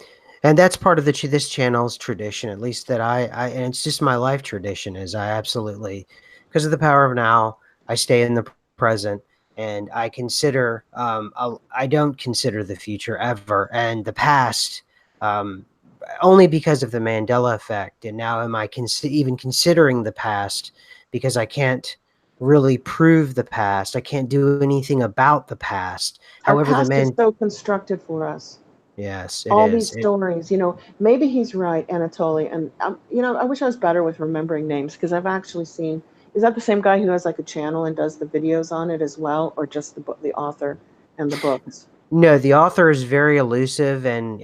And that's part of this channel's tradition, at least that and it's just my life tradition, is I absolutely, because of the power of now, I stay in the present, and I consider, I don't consider the future ever, and the past, um, only because of the Mandela effect. And now am I even considering the past, because I can't. really prove the past. I can't do anything about the past. Our However, the past is man, so constructed for us. yes, it All is. these stories, maybe he's right, Anatoly. And, I wish I was better with remembering names because I've actually seen, is that the same guy who has like a channel and does the videos on it as well, or just the book, the author and the books? No, the author is very elusive, and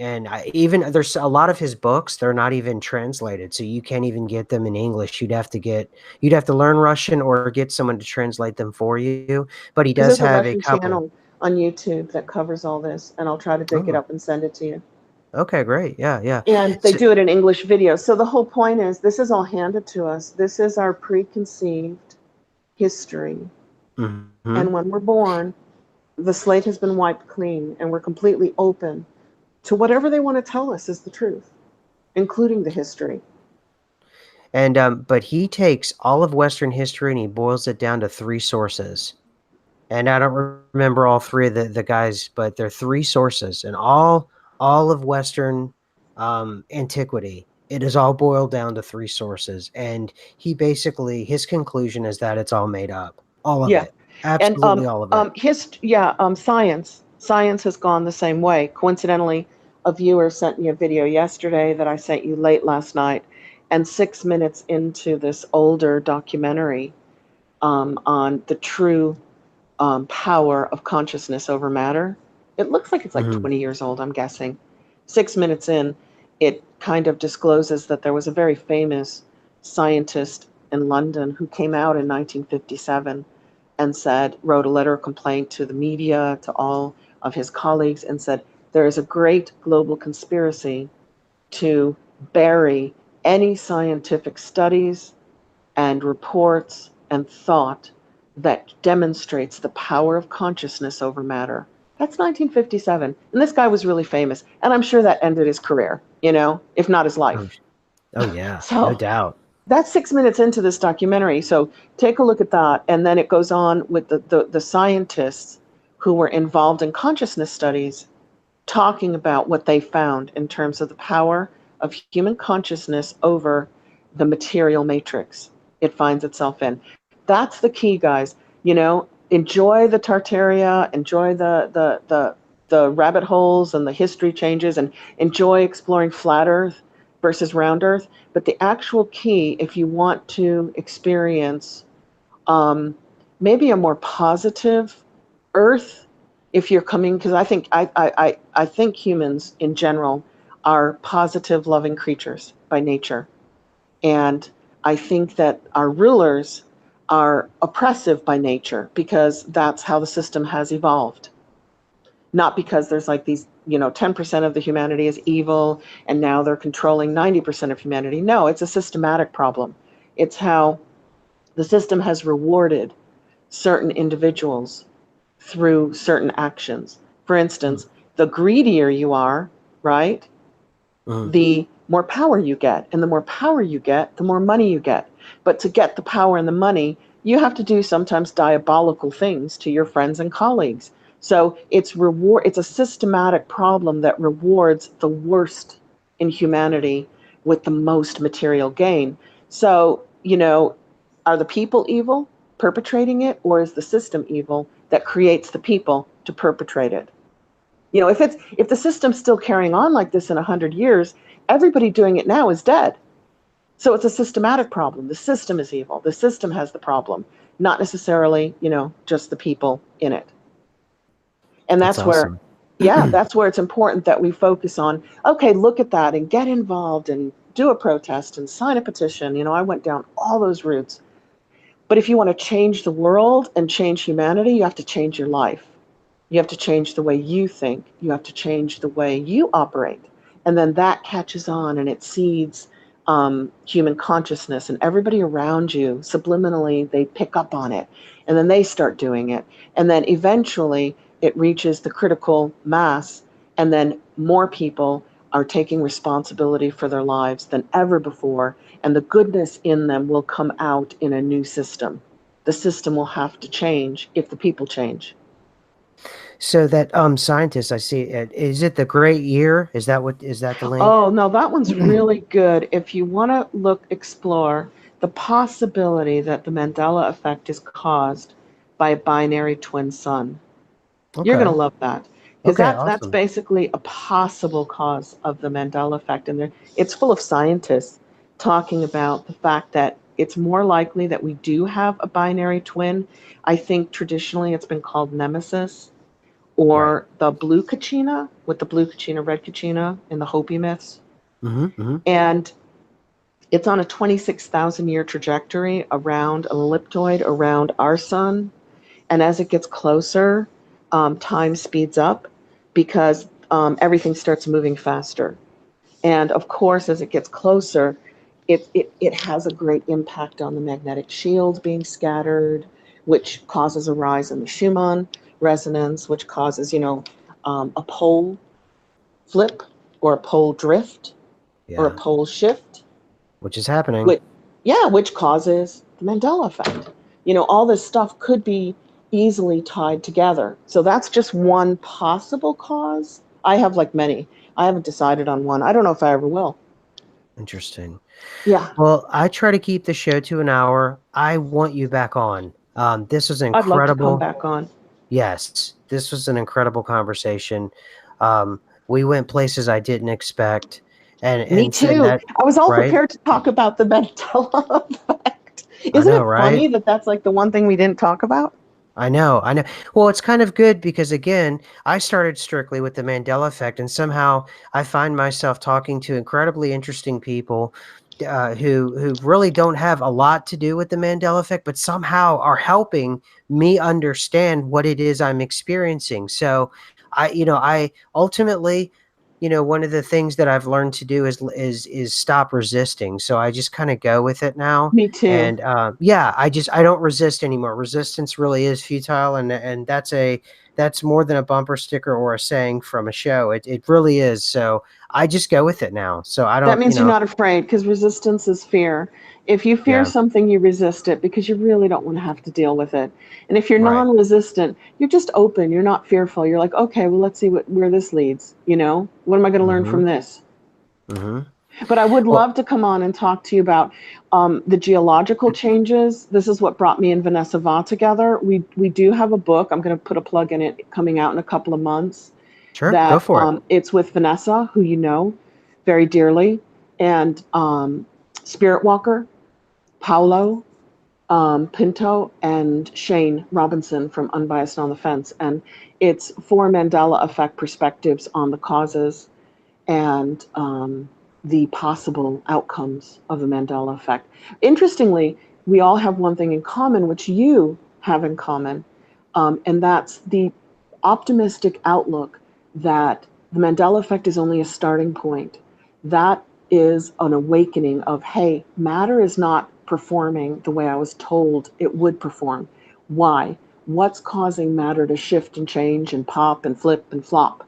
even there's a lot of his books. They're not even translated, so you can't even get them in English. You'd have to learn Russian or get someone to translate them for you. But he Because does there's a have a Russian couple. channel on YouTube that covers all this, and I'll try to dig it Oh, up and send it to you. okay, great. Yeah, yeah. And they So, do it in English videos. So the whole point is this is all handed to us. This is our preconceived history. mhm. And when we're born, the slate has been wiped clean and we're completely open to whatever they want to tell us is the truth, including the history. And but he takes all of Western history and he boils it down to three sources. And I don't remember all three of the guys, but there are three sources, and all of Western antiquity. It is all boiled down to three sources, and he basically his conclusion is that it's all made up, all of Yeah. it, And absolutely all of it. science has gone the same way. Coincidentally, a viewer sent me a video yesterday that I sent you late last night, and 6 minutes into this older documentary on the true power of consciousness over matter. It looks like it's like Hmm. 20 years old, I'm guessing. 6 minutes in, it kind of discloses that there was a very famous scientist in London who came out in 1957 and wrote a letter of complaint to the media, to all of his colleagues, and said, there is a great global conspiracy to bury any scientific studies and reports and thought that demonstrates the power of consciousness over matter. That's 1957. And this guy was really famous. And I'm sure that ended his career, if not his Oh, life. oh yeah, no So doubt. that's 6 minutes into this documentary. So take a look at that. And then it goes on with the scientists who were involved in consciousness studies talking about what they found in terms of the power of human consciousness over the material matrix it finds itself in. That's the key, guys. Enjoy the Tartaria, enjoy the rabbit holes and the history changes, and enjoy exploring flat Earth versus round Earth. But the actual key, if you want to experience um, maybe a more positive Earth, if you're coming, because I think humans in general are positive, loving creatures by nature, and I think that our rulers are oppressive by nature because that's how the system has evolved. Not because there's like these, 10% of the humanity is evil and now they're controlling 90% of humanity. No, it's a systematic problem. It's how the system has rewarded certain individuals through certain actions. For instance, the greedier you are, right, Mhm. the more power you get. And the more power you get, the more money you get. But to get the power and the money, you have to do sometimes diabolical things to your friends and colleagues. So it's a systematic problem that rewards the worst in humanity with the most material gain. So, are the people evil perpetrating it, or is the system evil that creates the people to perpetrate it? If the system's still carrying on like this in 100 years, everybody doing it now is dead. So it's a systematic problem. The system is evil. The system has the problem, not necessarily, just the people in it. And That's awesome. that's where it's important that we focus on, okay, look at that and get involved and do a protest and sign a petition. I went down all those routes. But if you want to change the world and change humanity, you have to change your life. You have to change the way you think. You have to change the way you operate. And then that catches on and it seeds human consciousness, and everybody around you, subliminally, they pick up on it. And then they start doing it. And then eventually it reaches the critical mass. And then more people are taking responsibility for their lives than ever before. And the goodness in them will come out in a new system. The system will have to change if the people change. So that scientist I see, is it the Great Year? Is that the link? Oh, no, that one's really good. If you want to explore the possibility that the Mandela effect is caused by a binary twin sun. You're going Okay. to love that, because Okay. that's Awesome. basically a possible cause of the Mandela effect. And it's full of scientists talking about the fact that it's more likely that we do have a binary twin. I think traditionally it's been called nemesis, Right. or the blue Kachina, with the blue Kachina, red Kachina in the Hopi myths. Mm-hmm. Mm-hmm. And it's on a 26,000 year trajectory around an ellipsoid around our sun. And as it gets closer, time speeds up, because everything starts moving faster. And of course, as it gets closer, it has a great impact on the magnetic shield being scattered, which causes a rise in the Schumann resonance, which causes, a pole flip, or a pole drift, or a Yeah. pole shift, Which is happening. which, yeah, which causes the Mandela effect. All this stuff could be easily tied together. So that's just one possible cause. I have like many. I haven't decided on one. I don't know if I ever will. Interesting. Yeah, Well, I try to keep the show to an hour. I want you back on. This was I'd love to come incredible. back on. Yes, this was an incredible conversation. We went places I didn't expect, Me and too. that I was all right. prepared to talk about the Mandela effect. I Isn't know, it right? funny that that's like the one thing we didn't talk about? I know, I know. Well, it's kind of good because again, I started strictly with the Mandela effect, and somehow I find myself talking to incredibly interesting people who really don't have a lot to do with the Mandela effect, but somehow are helping me understand what it is I'm experiencing. So, I ultimately, one of the things that I've learned to do is stop resisting. So I just kind of go with it now, Me too. and yeah, I don't resist anymore. Resistance really is futile, and that's more than a bumper sticker or a saying from a show. It really is. So I just go with it now. So I That don't, means you're not afraid, because resistance is fear. If you fear yeah, something, you resist it because you really don't want to have to deal with it. And if you're right. non-resistant, you're just open. You're not fearful. You're like, okay, well, let's see where this leads. What am I going to learn Mm-hmm. from this? Mm-hmm. But I would Well, love to come on and talk to you about the geological changes. This is what brought me and Vanessa Va together. We do have a book. I'm going to put a plug in it, coming out in a couple of months. sure, go That for it. it's with Vanessa, who you know very dearly, and Spirit Walker, Paulo, Pinto, and Shane Robinson from Unbiased on the Fence. And it's 4 Mandela effect perspectives on the causes and the possible outcomes of the Mandela effect. Interestingly, we all have one thing in common, which you have in common, and that's the optimistic outlook that the Mandela effect is only a starting point. That is an awakening of, hey, matter is not performing the way I was told it would perform. Why? What's causing matter to shift and change and pop and flip and flop?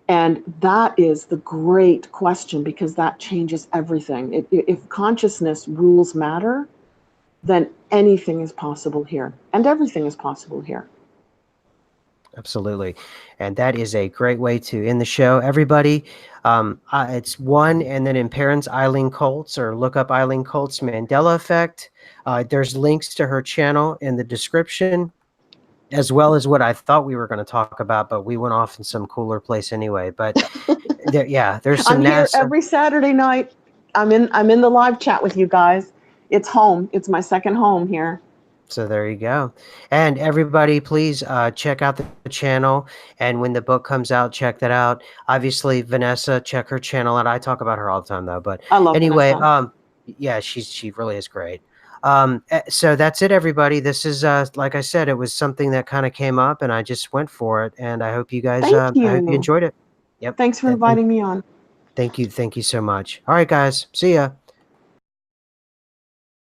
And that is the great question, because that changes everything. If consciousness rules matter, then anything is possible here, and everything is possible here. Absolutely. And that is a great way to end the show. Everybody, it's one, and then in parents, Eileen Colts, or look up Eileen Colts Mandela Effect. There's links to her channel in the description, as well as what I thought we were going to talk about, but we went off in some cooler place anyway. But yeah, there's some I'm here NASA. every Saturday night. I'm in the live chat with you guys. It's home. It's my second home here. So there you go. And everybody, please check out the channel. And when the book comes out, check that out. Obviously, Vanessa, check her channel out. I talk about her all the time, though. But I love anyway, Vanessa. yeah, she really is great. So that's it, everybody. This is like I said, it was something that kind of came up, and I just went for it. And I hope you guys, Thank I hope you you. enjoyed it. Yep. Thanks for Thank inviting me on. thank you so much. All right, guys. See ya.